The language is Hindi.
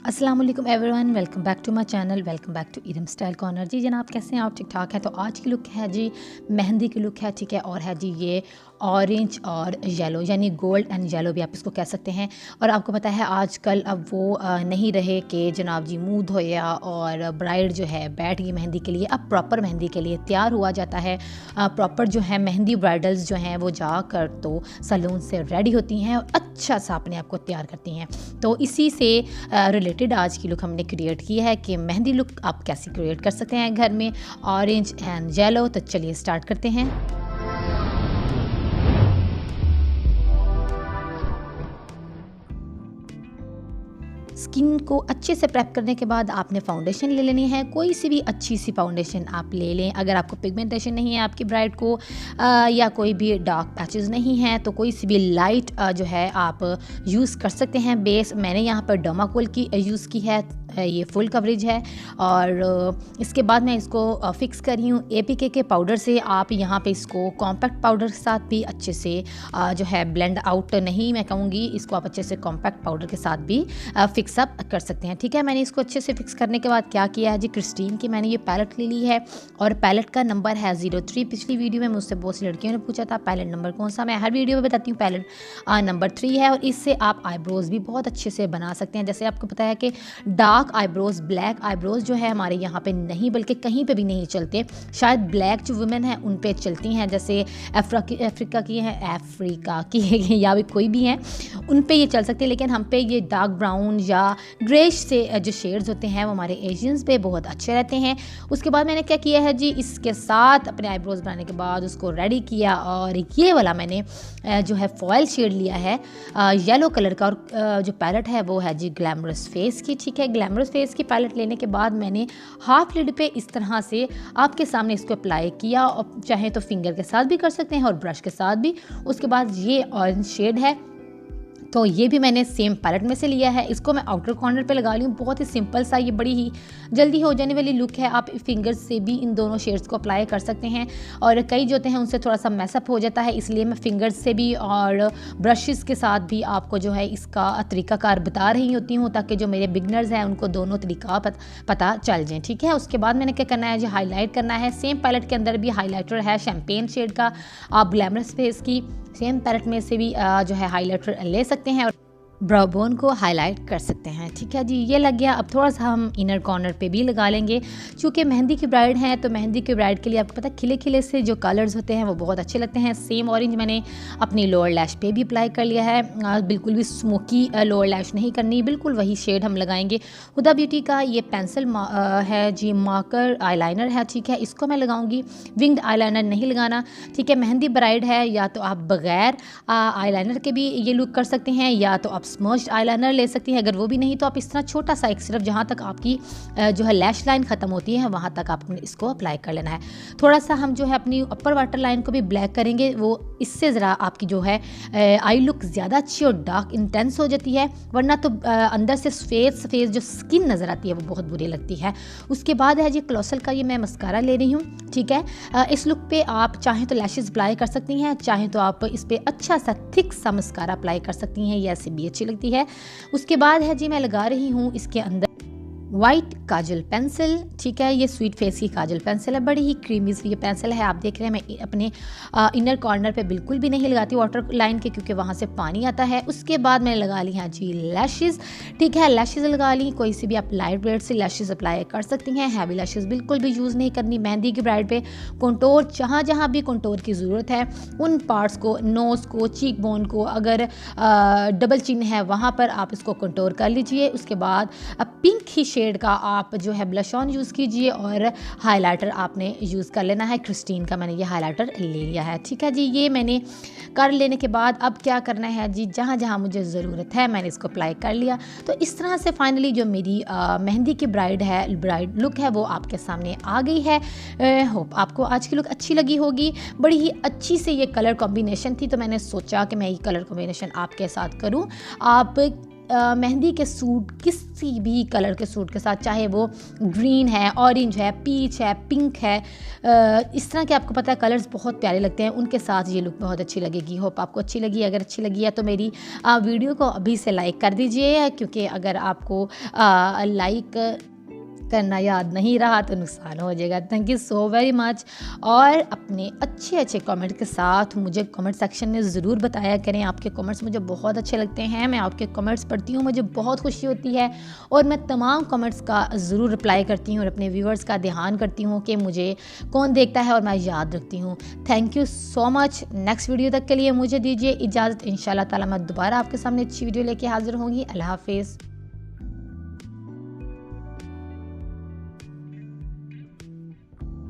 अस्सलाम वालेकुम everyone, welcome back to my channel, welcome back to Iram style corner. जी जनाब, कैसे हैं आप? ठीक ठाक है। तो आज की लुक है जी मेहंदी की लुक है, ठीक है। और है जी ये ऑरेंज और येलो, यानी गोल्ड एंड येलो भी आप इसको कह सकते हैं। और आपको पता है आजकल अब वो नहीं रहे कि जनाब जी मुंह धोया और ब्राइड जो है बैठ गई मेहंदी के लिए। अब प्रॉपर मेहंदी के लिए तैयार हुआ जाता है। प्रॉपर जो है मेहंदी ब्राइडल्स जो हैं वो जाकर तो सैलून से रेडी होती हैं और अच्छा सा अपने आप को तैयार करती हैं। तो इसी से रिलेटेड आज की लुक हमने क्रिएट की है कि मेहंदी लुक आप कैसे क्रिएट कर सकते हैं घर में, ऑरेंज एंड येलो। तो चलिए स्टार्ट करते हैं। स्किन को अच्छे से प्रेप करने के बाद आपने फाउंडेशन ले लेनी है। कोई सी भी अच्छी सी फाउंडेशन आप ले लें। अगर आपको पिगमेंटेशन नहीं है आपकी ब्राइड को या कोई भी डार्क पैचेस नहीं हैं तो कोई सी भी लाइट जो है आप यूज़ कर सकते हैं। बेस मैंने यहाँ पर डर्माकोल की यूज़ की है, ये फुल कवरेज है। और इसके बाद मैं इसको फिक्स कर रही हूँ APK के पाउडर से। आप यहाँ पे इसको कॉम्पैक्ट पाउडर के साथ भी अच्छे से जो है ब्लेंड आउट नहीं मैं कहूँगी, इसको आप अच्छे से कॉम्पैक्ट पाउडर के साथ भी फिक्स अप कर सकते हैं, ठीक है। मैंने इसको अच्छे से फिक्स करने के बाद क्या किया है जी, क्रिस्टीन की मैंने ये पैलेट ले ली है और पैलेट का नंबर है 03। पिछली वीडियो में मुझसे बहुत सी लड़कियों ने पूछा था पैलेट नंबर कौन सा, मैं हर वीडियो में बताती हूँ। पैलेट नंबर 3 है और इससे आप आईब्रोज भी बहुत अच्छे से बना सकते हैं। जैसे आपको पता है कि डार्क आईब्रोज, ब्लैक आईब्रोज जो है हमारे यहाँ पे नहीं बल्कि कहीं पे भी नहीं चलते। शायद ब्लैक जो वुमेन है उन पे चलती हैं, जैसे अफ्रीका की या भी कोई भी हैं उन पे ये चल सकते हैं, लेकिन हम पे ये डार्क ब्राउन या ग्रेश से जो शेड्स होते हैं वो हमारे एशियंस पे बहुत अच्छे रहते हैं। उसके बाद मैंने क्या किया है जी, इसके साथ अपने आईब्रोज बनाने के बाद उसको रेडी किया और ये वाला मैंने जो है फॉयल शेड लिया है येलो कलर का। और जो पैलेट है वो है जी ग्लैमरस फेस की, ठीक है। ग्लैमरस फेस की पैलेट लेने के बाद मैंने हाफ लिड पे इस तरह से आपके सामने इसको अप्लाई किया, और चाहे तो फिंगर के साथ भी कर सकते हैं और ब्रश के साथ भी। उसके बाद ये ऑरेंज शेड है तो ये भी मैंने सेम पैलेट में से लिया है। इसको मैं आउटर कॉर्नर पे लगा ली हूँ। बहुत ही सिंपल सा, ये बड़ी ही जल्दी हो जाने वाली लुक है। आप फिंगर्स से भी इन दोनों शेड्स को अप्लाई कर सकते हैं और कई जो होते हैं उनसे थोड़ा सा मैसअप हो जाता है, इसलिए मैं फिंगर्स से भी और ब्रशेस के साथ भी आपको जो है इसका तरीकाकार बता रही होती हूँ, ताकि जो मेरे बिगनर्स हैं उनको दोनों तरीका पता चल जाए, ठीक है। उसके बाद मैंने क्या करना है जी, हाईलाइट करना है। सेम पैलेट के अंदर भी हाईलाइटर है शैम्पेन शेड का। आप ग्लैमरस फेस की सेम पैलेट में से भी जो है हाईलाइटर ले सकते हैं और ब्राउ बोन को हाईलाइट कर सकते हैं, ठीक है जी। ये लग गया। अब थोड़ा सा हम इनर कॉर्नर पे भी लगा लेंगे, क्योंकि मेहंदी की ब्राइड हैं तो मेहंदी की ब्राइड के लिए आपको पता है खिले खिले से जो कलर्स होते हैं वो बहुत अच्छे लगते हैं। सेम ऑरेंज मैंने अपनी लोअर लैश पे भी अप्लाई कर लिया है। बिल्कुल भी स्मोकी लोअर लैश नहीं करनी, बिल्कुल वही शेड हम लगाएंगे। हुदा ब्यूटी का ये पेंसिल है जी, मार्कर आईलाइनर है, ठीक है। इसको मैं लगाऊंगी, विंग्ड आईलाइनर नहीं लगाना, ठीक है। मेहंदी ब्राइड है या तो आप बगैर आईलाइनर के भी ये लुक कर सकते हैं, या तो आप स्मर्ज्ड आईलाइनर ले सकती हैं। अगर वो भी नहीं तो आप इस तरह छोटा सा एक सिर्फ जहाँ तक आपकी जो है लैश लाइन ख़त्म होती है वहाँ तक आपको इसको अप्लाई कर लेना है। थोड़ा सा हम जो है अपनी अपर वाटर लाइन को भी ब्लैक करेंगे, वो इससे ज़रा आपकी जो है आई लुक ज़्यादा अच्छी और डार्क इंटेंस हो जाती है, वरना तो अंदर से सफ़ेद जो स्किन नज़र आती है वो बहुत बुरी लगती है। उसके बाद है जी क्लोसल का ये मैं मस्कारा ले रही हूँ, ठीक है। इस लुक पे आप चाहें तो लैशेज़ अप्लाई कर सकती हैं, चाहें तो आप इस पर अच्छा सा थिक सा मस्कारा अप्लाई कर सकती हैं, ये ऐसे भी अच्छी लगती है। उसके बाद है जी मैं लगा रही हूँ इसके अंदर वाइट काजल पेंसिल, ठीक है। ये स्वीट फेस की काजल पेंसिल है, बड़ी ही क्रीमी सी ये पेंसिल है। आप देख रहे हैं मैं अपने इनर कॉर्नर पे बिल्कुल भी नहीं लगाती वाटर लाइन के, क्योंकि वहाँ से पानी आता है। उसके बाद मैंने लगा ली हैं जी लैशेज़, ठीक है। लैशेज़ लगा ली, कोई सी भी आप लाइट ब्रेड से लैशेज़ अप्लाई कर सकती हैं। हैवी लैशेज़ बिल्कुल भी यूज़ नहीं करनी मेहंदी की ब्राइड पे। कंटोर जहाँ जहाँ भी कंटोर की ज़रूरत है उन पार्ट्स को, नोज़ को, चीक बोन को, अगर डबल चिन है वहाँ पर आप इसको कंटोर कर लीजिए। उसके बाद पिंक ही शेड का आप जो है ब्लश ऑन यूज़ कीजिए और हाइलाइटर आपने यूज़ कर लेना है। क्रिस्टीन का मैंने ये हाइलाइटर ले लिया है, ठीक है जी। ये मैंने कर लेने के बाद अब क्या करना है जी, जहाँ जहाँ मुझे ज़रूरत है मैंने इसको अप्लाई कर लिया। तो इस तरह से फाइनली जो मेरी मेहंदी की ब्राइड लुक है वो आपके सामने आ गई है। होप आपको आज की लुक अच्छी लगी होगी। बड़ी ही अच्छी से ये कलर कॉम्बिनेशन थी, तो मैंने सोचा कि मैं ये कलर कॉम्बिनेशन आपके साथ करूँ। आप मेहंदी के सूट किसी भी कलर के सूट के साथ, चाहे वो ग्रीन है, ऑरेंज है, पीच है, पिंक है, इस तरह के आपको पता है कलर्स बहुत प्यारे लगते हैं, उनके साथ ये लुक बहुत अच्छी लगेगी। होप आपको अच्छी लगी। अगर अच्छी लगी है तो मेरी वीडियो को अभी से लाइक कर दीजिए, क्योंकि अगर आपको लाइक करना याद नहीं रहा तो नुकसान हो जाएगा। Thank you so very much. और अपने अच्छे अच्छे कमेंट के साथ मुझे कमेंट सेक्शन में ज़रूर बताया करें। आपके कमेंट्स मुझे बहुत अच्छे लगते हैं, मैं आपके कमेंट्स पढ़ती हूँ, मुझे बहुत खुशी होती है और मैं तमाम कमेंट्स का ज़रूर रिप्लाई करती हूँ और अपने व्यूअर्स का ध्यान करती हूँ कि मुझे कौन देखता है और मैं याद रखती हूँ। Thank you so much. Next video तक के लिए मुझे दीजिए इजाज़त। इंशाल्लाह ताला मैं दोबारा आपके सामने अच्छी वीडियो लेके हाज़िर होंगी। अल्लाह हाफिज़।